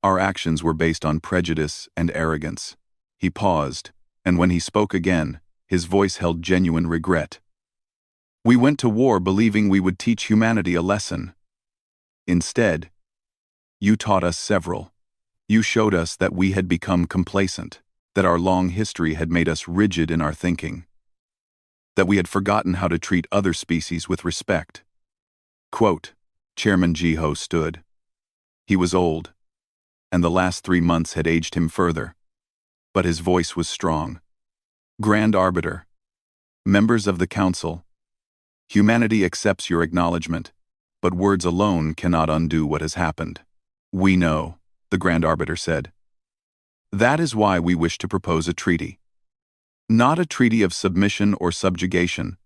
Our actions were based on prejudice and arrogance. He paused, and when he spoke again, his voice held genuine regret. We went to war believing we would teach humanity a lesson. Instead, you taught us several. You showed us that we had become complacent, that our long history had made us rigid in our thinking, that we had forgotten how to treat other species with respect. Quote, Chairman Jiho stood. He was old, and the last 3 months had aged him further, but his voice was strong. Grand Arbiter, members of the Council, humanity accepts your acknowledgement, but words alone cannot undo what has happened. We know, the Grand Arbiter said. That is why we wish to propose a treaty. Not a treaty of submission or subjugation,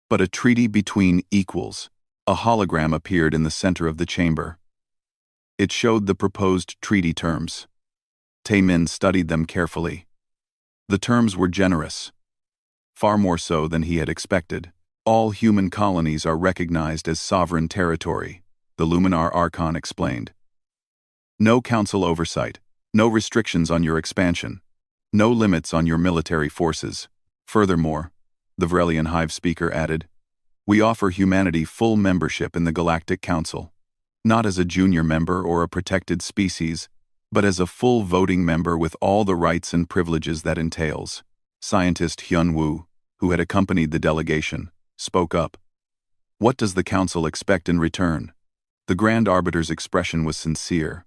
but a treaty between equals. A hologram appeared in the center of the chamber. It showed the proposed treaty terms. Taemin studied them carefully. The terms were generous, far more so than he had expected. All human colonies are recognized as sovereign territory, the Luminar Archon explained. No council oversight, no restrictions on your expansion, no limits on your military forces. Furthermore, the Vrelian hive speaker added, we offer humanity full membership in the Galactic Council, not as a junior member or a protected species, but as a full voting member with all the rights and privileges that entails. Scientist Hyun Woo, who had accompanied the delegation, spoke up. What does the Council expect in return? The Grand Arbiter's expression was sincere.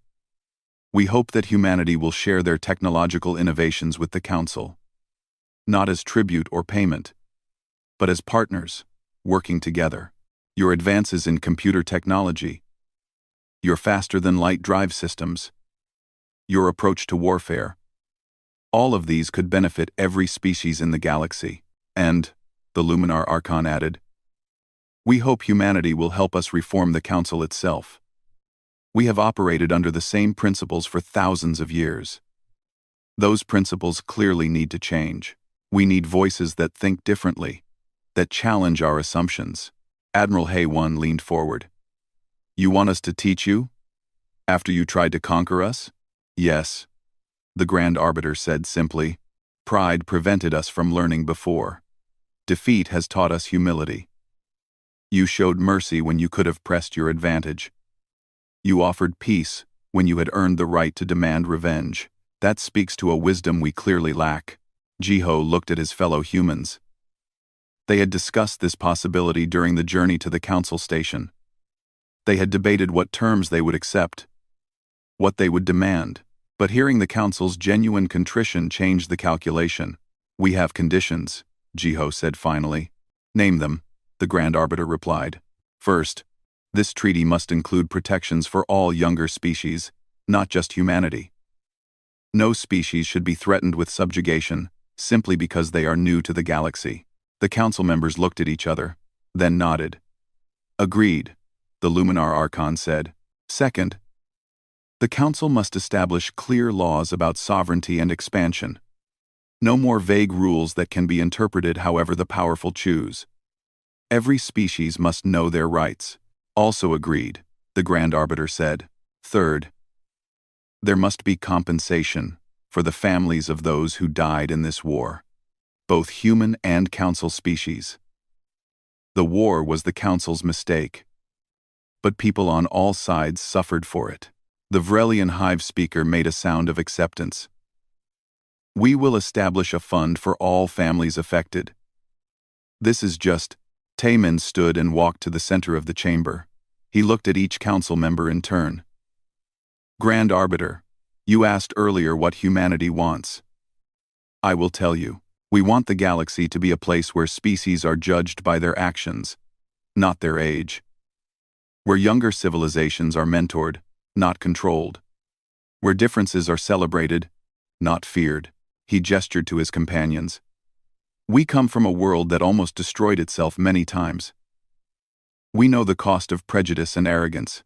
We hope that humanity will share their technological innovations with the Council, not as tribute or payment, but as partners, working together. Your advances in computer technology, your faster-than-light drive systems, your approach to warfare, all of these could benefit every species in the galaxy. And, the Luminar Archon added, we hope humanity will help us reform the Council itself. We have operated under the same principles for thousands of years. Those principles clearly need to change. We need voices that think differently, that challenge our assumptions. Admiral Hae-Won leaned forward. You want us to teach you? After you tried to conquer us? Yes, the Grand Arbiter said simply. Pride prevented us from learning before. Defeat has taught us humility. You showed mercy when you could have pressed your advantage. You offered peace when you had earned the right to demand revenge. That speaks to a wisdom we clearly lack. Jiho looked at his fellow humans. They had discussed this possibility during the journey to the Council station. They had debated what terms they would accept. what they would demand. But hearing the council's genuine contrition changed the calculation. "We have conditions," Jiho said finally. "Name them," the Grand Arbiter replied. "First, this treaty must include protections for all younger species, not just humanity. No species should be threatened with subjugation simply because they are new to the galaxy." The council members looked at each other, then nodded. "Agreed," the Luminar Archon said. "Second, the council must establish clear laws about sovereignty and expansion. No more vague rules that can be interpreted however the powerful choose. Every species must know their rights." "Also agreed," the Grand Arbiter said. "Third, there must be compensation for the families of those who died in this war, both human and council species. The war was the council's mistake, but people on all sides suffered for it." The Vrelian Hive speaker made a sound of acceptance. "We will establish a fund for all families affected. This is just..." Taemin stood and walked to the center of the chamber. He looked at each council member in turn. "Grand Arbiter, you asked earlier what humanity wants. I will tell you. We want the galaxy to be a place where species are judged by their actions, not their age. Where younger civilizations are mentored, not controlled. Where differences are celebrated, not feared." He gestured to his companions. "We come from a world that almost destroyed itself many times. We know the cost of prejudice and arrogance.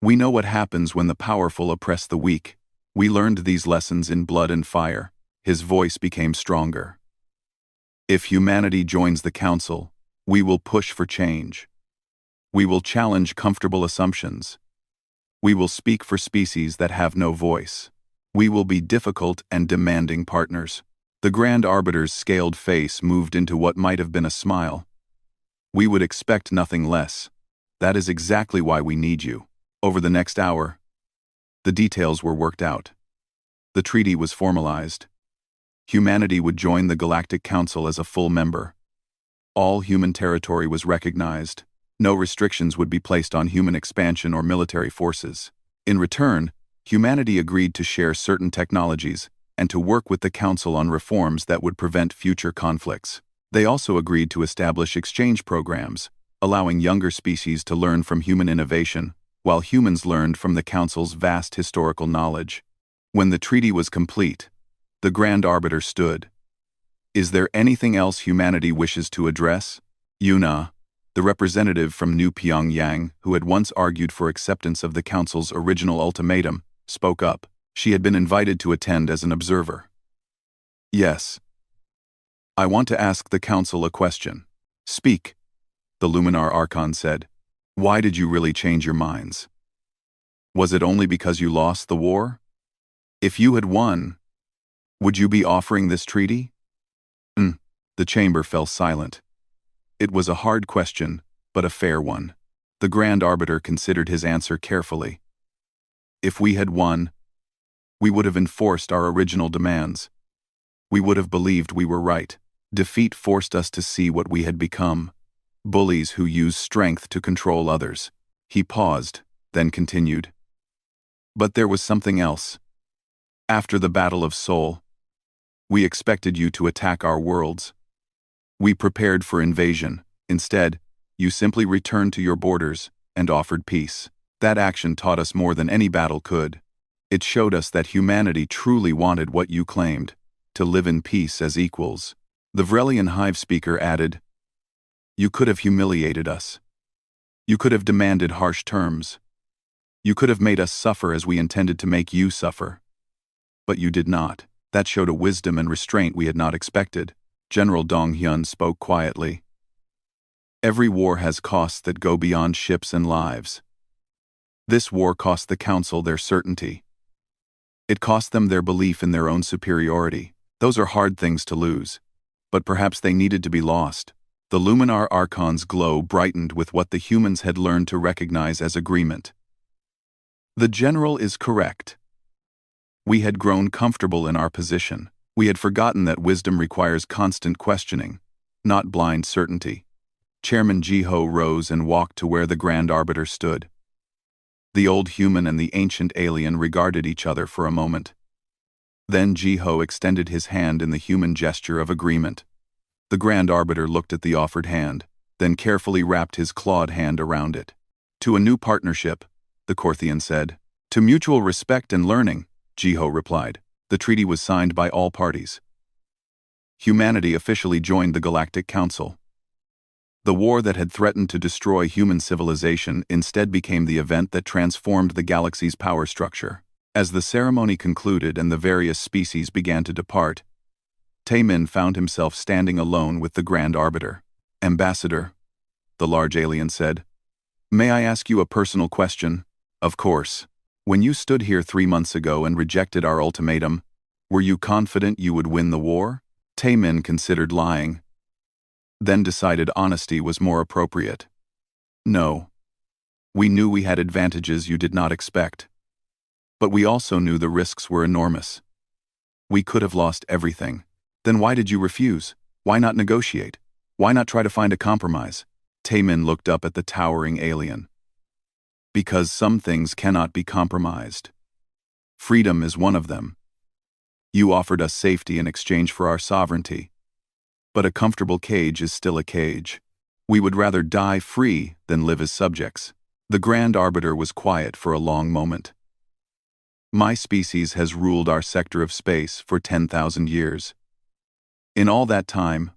We know what happens when the powerful oppress the weak. We learned these lessons in blood and fire." His voice became stronger. "If humanity joins the council, we will push for change. We will challenge comfortable assumptions. We will speak for species that have no voice. We will be difficult and demanding partners." The Grand Arbiter's scaled face moved into what might have been a smile. "We would expect nothing less. That is exactly why we need you." Over the next hour, the details were worked out. The treaty was formalized. Humanity would join the Galactic Council as a full member. All human territory was recognized. No restrictions would be placed on human expansion or military forces. In return, humanity agreed to share certain technologies and to work with the Council on reforms that would prevent future conflicts. They also agreed to establish exchange programs, allowing younger species to learn from human innovation, while humans learned from the Council's vast historical knowledge. When the treaty was complete, the Grand Arbiter stood. "Is there anything else humanity wishes to address?" Yuna, the representative from New Pyongyang, who had once argued for acceptance of the Council's original ultimatum, spoke up. She had been invited to attend as an observer. "Yes. I want to ask the Council a question." "Speak," the Luminar Archon said. "Why did you really change your minds? Was it only because you lost the war? If you had won, would you be offering this treaty?" The chamber fell silent. It was a hard question, but a fair one. The Grand Arbiter considered his answer carefully. "If we had won, we would have enforced our original demands. We would have believed we were right. Defeat forced us to see what we had become. Bullies who use strength to control others." He paused, then continued. "But there was something else. After the Battle of Seoul, we expected you to attack our worlds. We prepared for invasion. Instead, you simply returned to your borders and offered peace. That action taught us more than any battle could. It showed us that humanity truly wanted what you claimed, to live in peace as equals." The Vrelian Hive speaker added, "You could have humiliated us. You could have demanded harsh terms. You could have made us suffer as we intended to make you suffer. But you did not. That showed a wisdom and restraint we had not expected." General Dong Hyun spoke quietly. "Every war has costs that go beyond ships and lives. This war cost the Council their certainty. It cost them their belief in their own superiority. Those are hard things to lose, but perhaps they needed to be lost." The Luminar Archon's glow brightened with what the humans had learned to recognize as agreement. "The General is correct. We had grown comfortable in our position. We had forgotten that wisdom requires constant questioning, not blind certainty." Chairman Jiho rose and walked to where the Grand Arbiter stood. The old human and the ancient alien regarded each other for a moment. Then Jiho extended his hand in the human gesture of agreement. The Grand Arbiter looked at the offered hand, then carefully wrapped his clawed hand around it. "To a new partnership," the Korthian said. "To mutual respect and learning," Jiho replied. The treaty was signed by all parties. Humanity officially joined the Galactic Council. The war that had threatened to destroy human civilization instead became the event that transformed the galaxy's power structure. As the ceremony concluded and the various species began to depart, Taemin found himself standing alone with the Grand Arbiter. "Ambassador," the large alien said, "may I ask you a personal question?" "Of course. When you stood here 3 months ago and rejected our ultimatum, were you confident you would win the war?" Taemin considered lying, then decided honesty was more appropriate. "No. We knew we had advantages you did not expect. But we also knew the risks were enormous. We could have lost everything. Then why did you refuse? Why not negotiate? Why not try to find a compromise?" Taemin looked up at the towering alien. "Because some things cannot be compromised. Freedom is one of them. You offered us safety in exchange for our sovereignty. But a comfortable cage is still a cage. We would rather die free than live as subjects." The Grand Arbiter was quiet for a long moment. "My species has ruled our sector of space for 10,000 years. In all that time,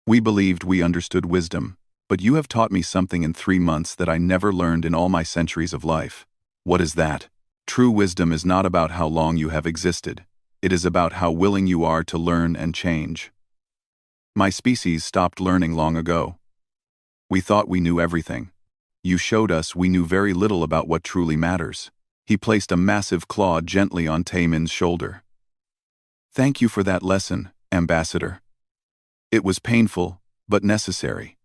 we believed we understood wisdom, but you have taught me something in 3 months that I never learned in all my centuries of life." "What is that?" "True wisdom is not about how long you have existed. It is about how willing you are to learn and change. My species stopped learning long ago. We thought we knew everything. You showed us we knew very little about what truly matters." He placed a massive claw gently on Taemin's shoulder. "Thank you for that lesson, Ambassador. It was painful, but necessary."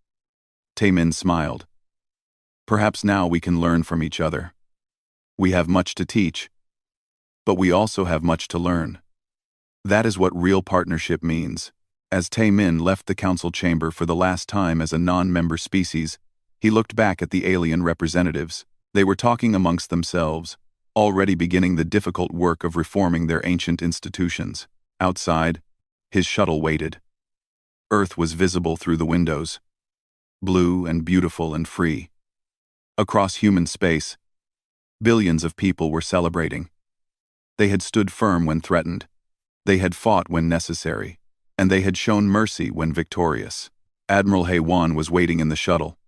Taemin smiled. "Perhaps now we can learn from each other. We have much to teach, but we also have much to learn. That is what real partnership means." As Taemin left the council chamber for the last time as a non-member species, he looked back at the alien representatives. They were talking amongst themselves, already beginning the difficult work of reforming their ancient institutions. Outside, his shuttle waited. Earth was visible through the windows, blue and beautiful and free. Across human space, billions of people were celebrating. They had stood firm when threatened. They had fought when necessary, and they had shown mercy when victorious. Admiral Heywan was waiting in the shuttle.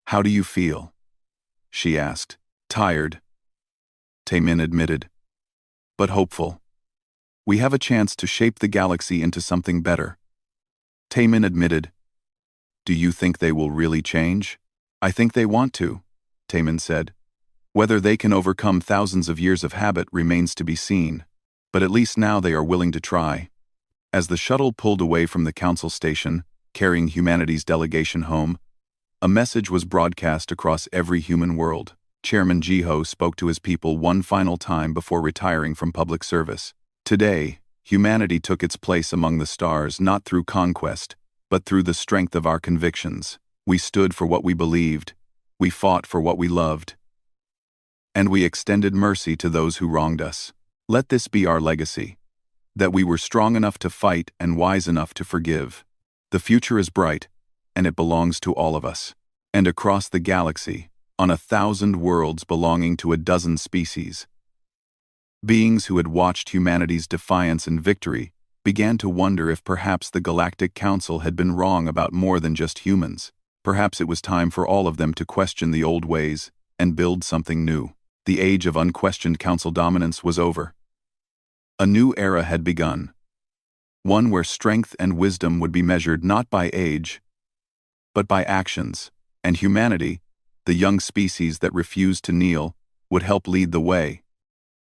"How do you feel?" she asked. "Tired," Taemin admitted, "but hopeful. We have a chance to shape the galaxy into something better." Taemin admitted, "Do you think they will really change?" "I think they want to," Taemin said. "Whether they can overcome thousands of years of habit remains to be seen, but at least now they are willing to try." As the shuttle pulled away from the council station, carrying humanity's delegation home, a message was broadcast across every human world. Chairman Jiho spoke to his people one final time before retiring from public service. "Today, humanity took its place among the stars not through conquest, but through the strength of our convictions. We stood for what we believed, we fought for what we loved, and we extended mercy to those who wronged us. Let this be our legacy, that we were strong enough to fight and wise enough to forgive. The future is bright, and it belongs to all of us." And across the galaxy, on 1,000 worlds belonging to a dozen species, beings who had watched humanity's defiance and victory began to wonder if perhaps the Galactic Council had been wrong about more than just humans. Perhaps it was time for all of them to question the old ways and build something new. The age of unquestioned council dominance was over. A new era had begun, one where strength and wisdom would be measured not by age, but by actions, and humanity, the young species that refused to kneel, would help lead the way.